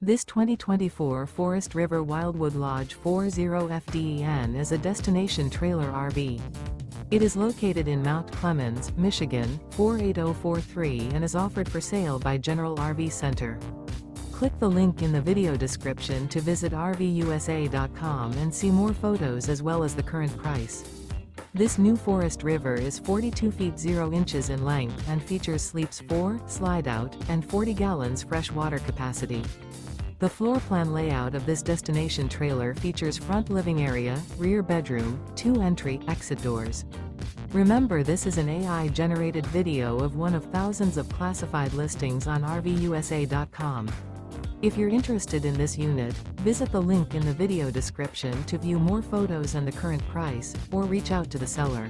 This 2024 Forest River Wildwood Lodge 40FDEN is a destination trailer RV. It is located in Mount Clemens, Michigan, 48043 and is offered for sale by General RV Center. Click the link in the video description to visit RVUSA.com and see more photos as well as the current price. This new Forest River is 42 feet 0 inches in length and features sleeps 4, Slideout, and 40 gallons fresh water capacity. The floor plan layout of this destination trailer features front living area, rear bedroom, 2 entry/exit doors. Remember, this is an AI-generated video of one of thousands of classified listings on RVUSA.com. If you're interested in this unit, visit the link in the video description to view more photos and the current price, or reach out to the seller.